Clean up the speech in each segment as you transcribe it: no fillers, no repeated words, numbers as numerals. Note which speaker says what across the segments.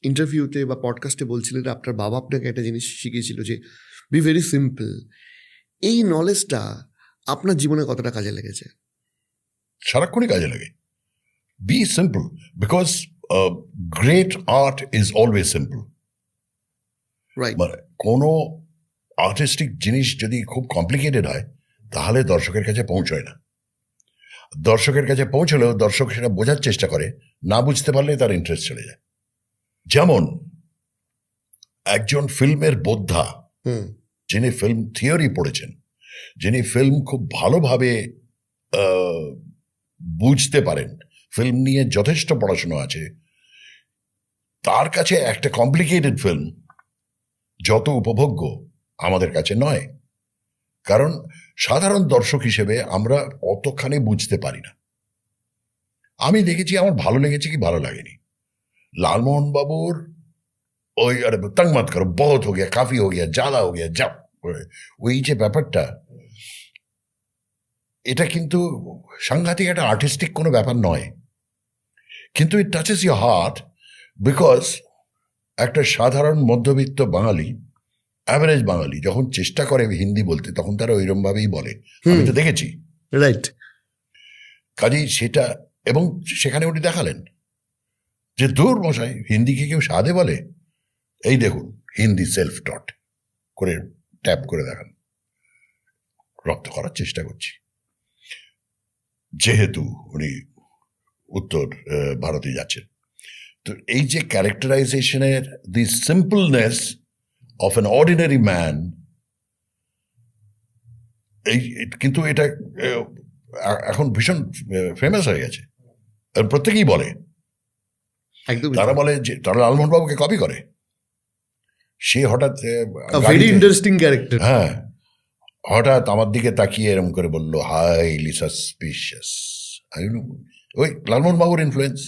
Speaker 1: ইন্টারভিউতে বা পডকাস্টে বলছিলেন আপনার বাবা আপনাকে একটা জিনিস শিখিয়েছিল যে বি ভেরি সিম্পল। এই নলেজটা আপনার জীবনে কতটা কাজে লেগেছে?
Speaker 2: সারাক্ষণই কাজে লাগে। Be simple, because great art is always simple.
Speaker 1: Right.
Speaker 2: মানে কোনো আর্টিস্টিক জিনিস যদি খুব কমপ্লিকেটেড হয় তাহলে দর্শকের কাছে পৌঁছয় না। দর্শকের কাছে পৌঁছলেও দর্শক সেটা বোঝার চেষ্টা করে, না বুঝতে পারলে তার ইন্টারেস্ট চলে যায়। যেমন একজন ফিল্মের বোদ্ধা, যিনি ফিল্ম থিওরি পড়েছেন, যিনি ফিল্ম খুব ভালোভাবে বুঝতে পারেন, ফিল্ম নিয়ে যথেষ্ট পড়াশোনা আছে, তার কাছে একটা কমপ্লিকেটেড ফিল্ম যত উপভোগ্য আমাদের কাছে নয়। কারণ সাধারণ দর্শক হিসেবে আমরা অতখানি বুঝতে পারি না। আমি দেখেছি আমার ভালো লেগেছে কি ভালো লাগেনি। লালমোহন বাবুর ওই আরে তঙ্গ মত করো, বহুত হো গিয়া, কাফি হো গিয়া, জ্বালা হো গিয়া, জাপ, ওই যে ব্যাপারটা, এটা কিন্তু সাংঘাতিক একটা আর্টিস্টিক কোনো ব্যাপার নয়, কিন্তু ইট টাচেস ইউর হার্ট, বিকজ একটা সাধারণ মধ্যবিত্ত বাঙালি, অ্যাভারেজ বাঙালি যখন চেষ্টা করে হিন্দি বলতে, তখন তারা ওইরকম ভাবেই বলে। আমি তো দেখেছি।
Speaker 1: রাইট।
Speaker 2: কাজেই সেটা, এবং সেখানে উনি দেখালেন যে দূর মশাই, হিন্দিকে কেউ সাধে বলে? এই দেখুন, হিন্দি সেলফ টট করে ট্যাপ করে দেখান। রপ্ত করার চেষ্টা করছি, যেহেতু উনি উত্তর ভারতে যাচ্ছেন। তো এই যে ক্যারেক্টারাইজেশনের দি সিম্পলনেস অফ অ্যান অর্ডিনারি ম্যান, এই কিন্তু এটা এখন ভীষণ ফেমাস হয়ে গেছে, প্রত্যেকেই বলে। তারা বলে যে তারা লালমোহন বাবুকে কপি করে। সে হঠাৎ
Speaker 1: ভেরি ইন্টারেস্টিং ক্যারেক্টার,
Speaker 2: হ্যাঁ, হঠাৎ আমার দিকে তাকিয়ে এরকম করে বললো, হাইলি সাসপিশিয়াস। ওই লালমোহন বাবুর ইনফ্লুয়েন্স।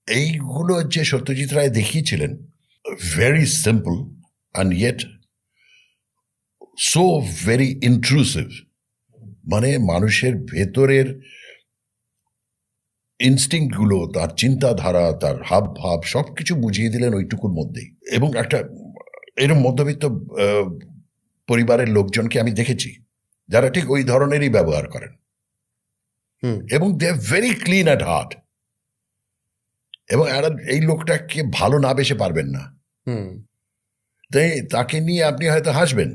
Speaker 2: এইগুলো যে সত্যজিৎ রায় দেখিয়েছিলেন, very simple and yet so very intrusive. মানে মানুষের ভেতরের ইনস্টিংক্টগুলো, তার চিন্তাধারা, তার হাব ভাব সব কিছু বুঝিয়ে দিলেন ওইটুকুর মধ্যেই। এবং একটা এরকম মধ্যবিত্ত পরিবারের লোকজনকে আমি দেখেছি যারা ঠিক ওই ধরনেরই ব্যবহার করেন, এবং they are very clean at heart. এবং এই লোকটাকে ভালো না বেসে পারবেন না, তাই তাকে নিয়ে আপনি হয়তো হাসবেন,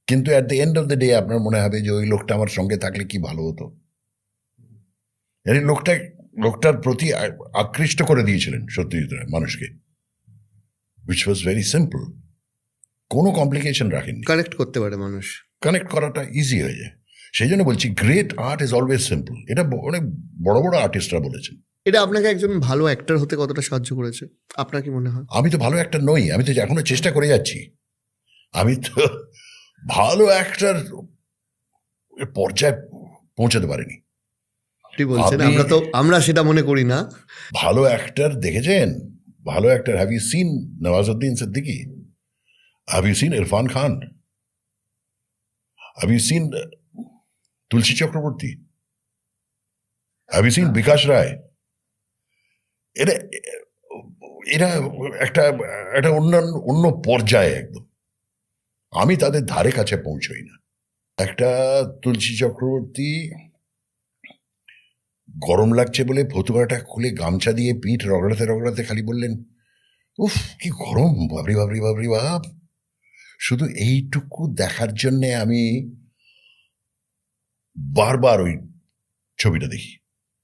Speaker 2: কিন্তু at the end of the day আপনার মনে হবে যে ওই লোকটা আমার সঙ্গে থাকলে কি ভালো হতো। এই লোকটার প্রতি আকৃষ্ট করে দিয়েছিলেন সত্যজিৎ রায় মানুষকে, উইচ ওয়াজ ভেরি সিম্পল। কোনো কমপ্লিকেশন রাখেননি।
Speaker 1: কানেক্ট করতে পারে মানুষ,
Speaker 2: কানেক্ট করাটা ইজি হয়ে যায়। সেই জন্য বলছি, great art is always simple. এটা অনেক বড় বড় আর্টিস্টরা বলেছেন।
Speaker 1: এটা আপনাকে একজন ভালো অ্যাক্টর হতে কতটা সাহায্য করেছে আপনার কি মনে হয়?
Speaker 2: আমি তো ভালো অ্যাক্টর নই, আমি তো এখনো চেষ্টা করে যাচ্ছি। আমি তো ভালো অ্যাক্টর পর্যায়ে পৌঁছাতে পারিনি।
Speaker 1: আপনি বলছেন, আমরা সেটা মনে করি না।
Speaker 2: ভালো অ্যাক্টর দেখেছেন? ভালো actor, have you seen Nawazuddin Siddiqui? Have you seen Irrfan Khan? Have you seen Tulsi Chakraborty? Have you seen Bikash Roy? এরা একটা অন্য পর্যায়ে একদম। আমি তাদের ধারে কাছে পৌঁছই না। একটা তুলসী চক্রবর্তী গরম লাগছে বলে ফতুয়াটা খুলে গামছা দিয়ে পিঠ রগড়াতে রগড়াতে খালি বললেন, উফ কি গরম, বাবরি বাবরি বাবরি বাপ। শুধু এইটুকু দেখার জন্যে আমি বারবার ওই ছবিটা দেখি।